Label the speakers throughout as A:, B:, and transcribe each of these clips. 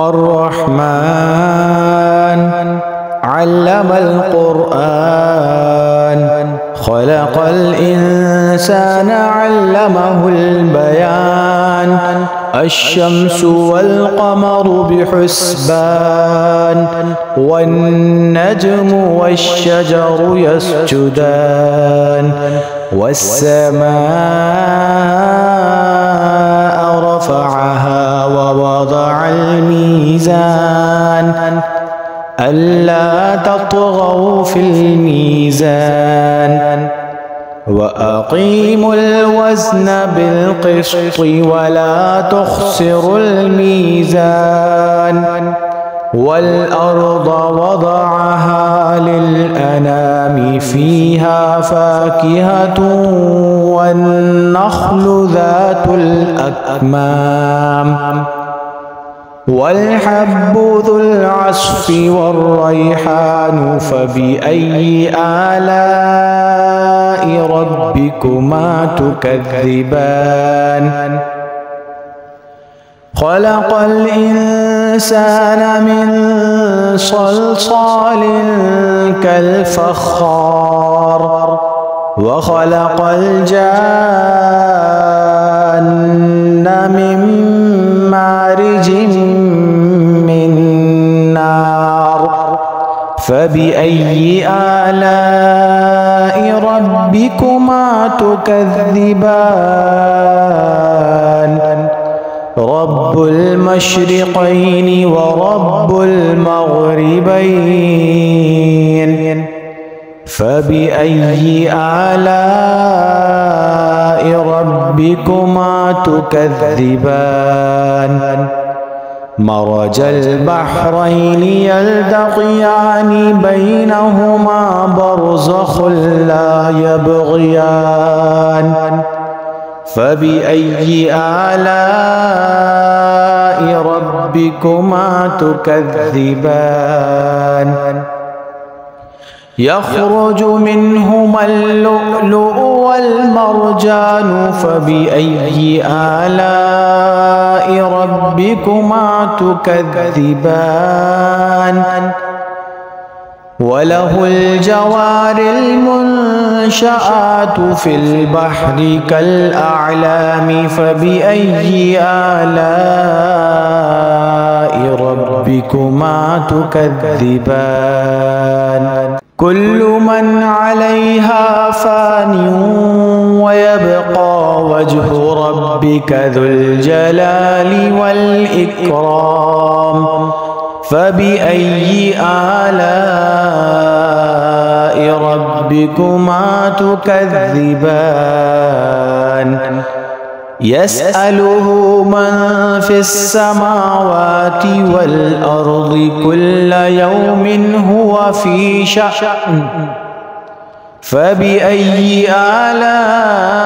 A: الرحمن علم القرآن خلق الإنسان علمه البيان الشمس والقمر بحسبان والنجم والشجر يسجدان والسماء رفعها ووضع الميزان ألا تطغوا في الميزان وأقيموا الوزن بالقسط ولا تخسروا الميزان والأرض وضعها للأنام فيها فاكهة والنخل ذات الأكمام والحب ذو العصف والريحان فبأي آلاء ربكما تكذبان خلق الإنسان من صلصال كالفخار وخلق الجان من مارج من نار فبأي آلاء ربكما تكذبان رب المشرقين ورب المغربين فبأي آلاء ربكما تكذبان مرج البحرين يلتقيان بينهما برزخ لا يبغيان فبأي آلاء ربكما تكذبان يخرج منهما اللؤلؤ والمرجان فبأي آلاء ربكما تكذبان وله الجوار المنشآت في البحر كالأعلام فبأي آلاء ربكما تكذبان كل من عليها فان ويبقى وجه ربك ذو الجلال والإكرام فبأي آلاء ربكما تكذبان يسأله من في السماوات والأرض كل يوم هو في شأن فبأي آلاء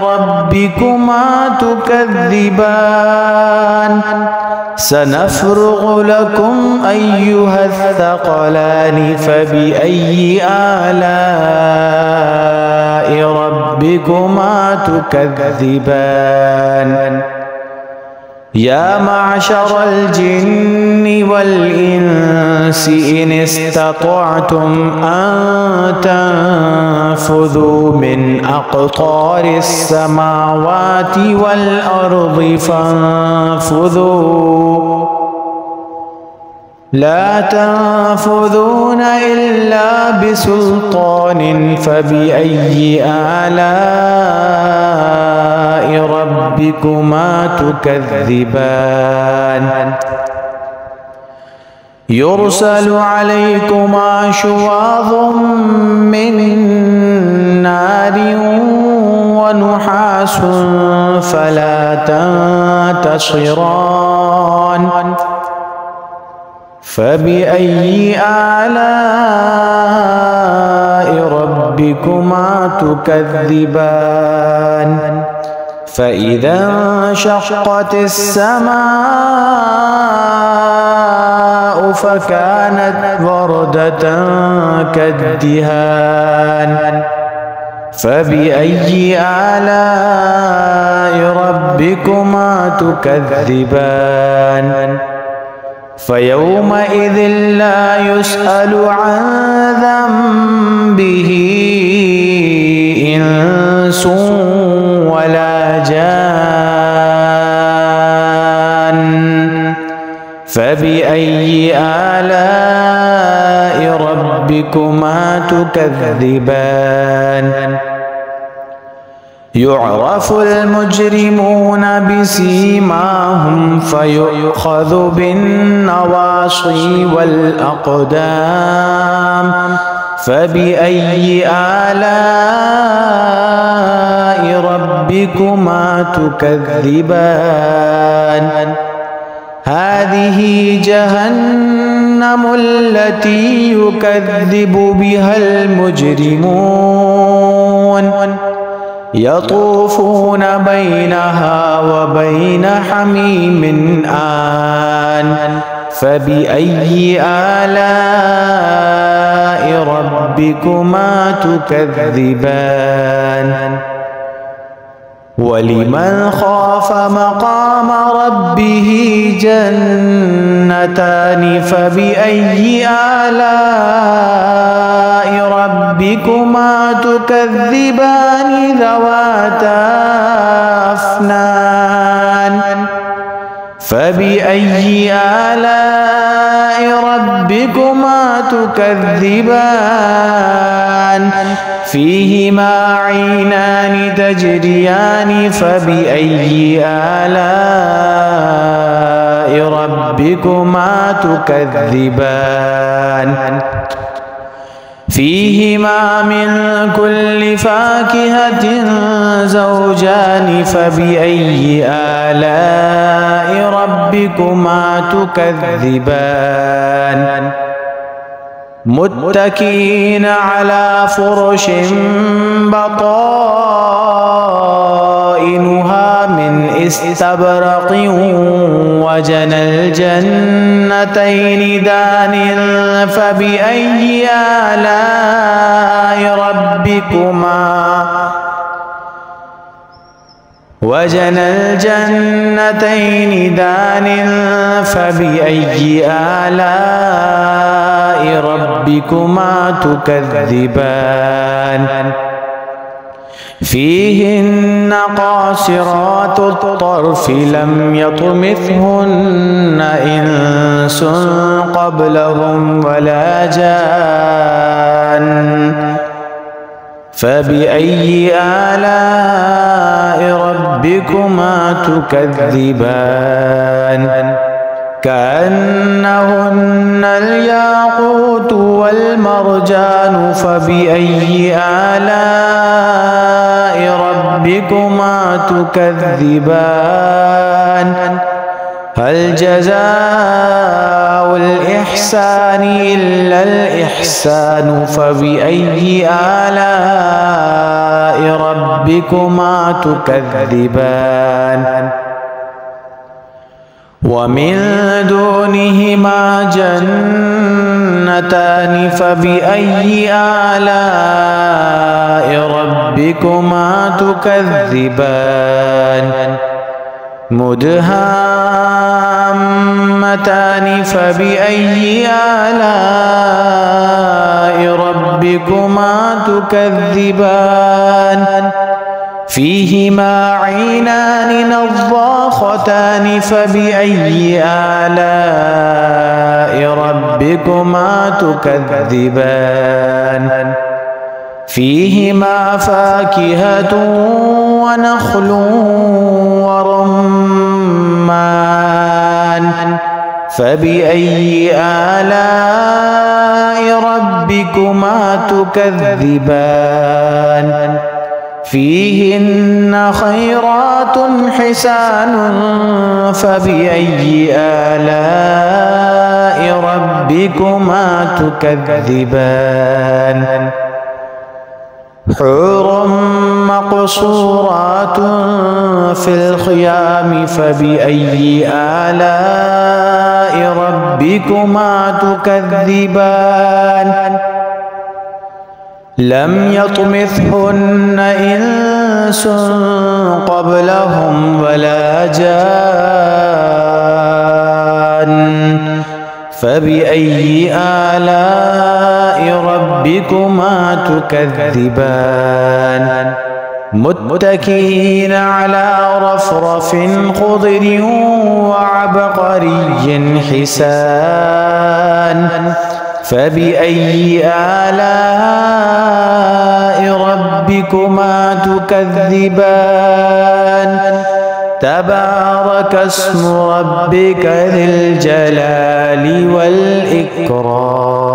A: ربكما تكذبان سنفرغ لكم أيها الثقلان فبأي آلاء ربكما تكذبان يا معشر الجن والإنس إن استطعتم أن تنفذوا من أقطار السماوات والأرض فانفذوا لا تنفذون إلا بسلطان فبأي آلاء ربكما تكذبان يرسل عليكما شواظ من نار ونحاس فلا تنتصران فبأي آلاء ربكما تكذبان فإذا انشقت السماء فكانت وردة كالدهان فبأي آلاء ربكما تكذبان فيومئذ لا يسأل عن ذنبه إنس ولا جان. فبأي آلاء ربكما تكذبان؟ يعرف المجرمون بسيماهم فيؤخذ بالنواصي والأقدام. فبأي آلاء ربكما تكذبان؟ هذه جهنم التي يكذب بها المجرمون، يطوفون بينها وبين حميم آن. فبأي آلاء ربكما تكذبان؟ ولمن خاف مقام ربه جنتان. فبأي آلاء ربكما تكذبان ذواتا أفنان؟ فبأي آلاء ربكما تكذبان؟ فيهما عينان تجريان. فبأي آلاء ربكما تكذبان؟ فيهما من كل فاكهة زوجان. فبأي آلاء ربكما تكذبان؟ متكئين على فرش بطائنها من استبرق وجنى الجنتين دان. فبأي آلاء ربكما وجنى الجنتين دان. فبأي آلاء ربكما تكذبان؟ فيهن قاصرات الطرف لم يطمثهن إنس قبلهم ولا جان. فبأي آلاء ربكما تكذبان؟ كأنهن الياقوت والمرجان. فبأي آلاء ربكما تكذبان؟ هل جزاء الإحسان إلا الإحسان؟ فبأي آلاء ربكما تكذبان؟ ومن دونهما جنتان. فبأي آلاء ربكما تكذبان؟ مدهامتان. فبأي آلاء ربكما تكذبان؟ فيهما عينان نضاختان. فبأي آلاء ربكما تكذبان؟ فيهما فاكهة ونخل ورمان. فبأي آلاء ربكما تكذبان؟ فيهن خيرات حسان. فبأي آلاء ربكما تكذبان؟ حور مقصورات في الخيام. فبأي آلاء ربكما تكذبان؟ لم يطمثهن إنس قبلهم ولا جان. فبأي آلاء ربكما تكذبان متكئين على رفرف خضر وعبقري حسان فبأي آلاء ربكما تكذبان تبارك اسم ربك ذي الجلال والإكرام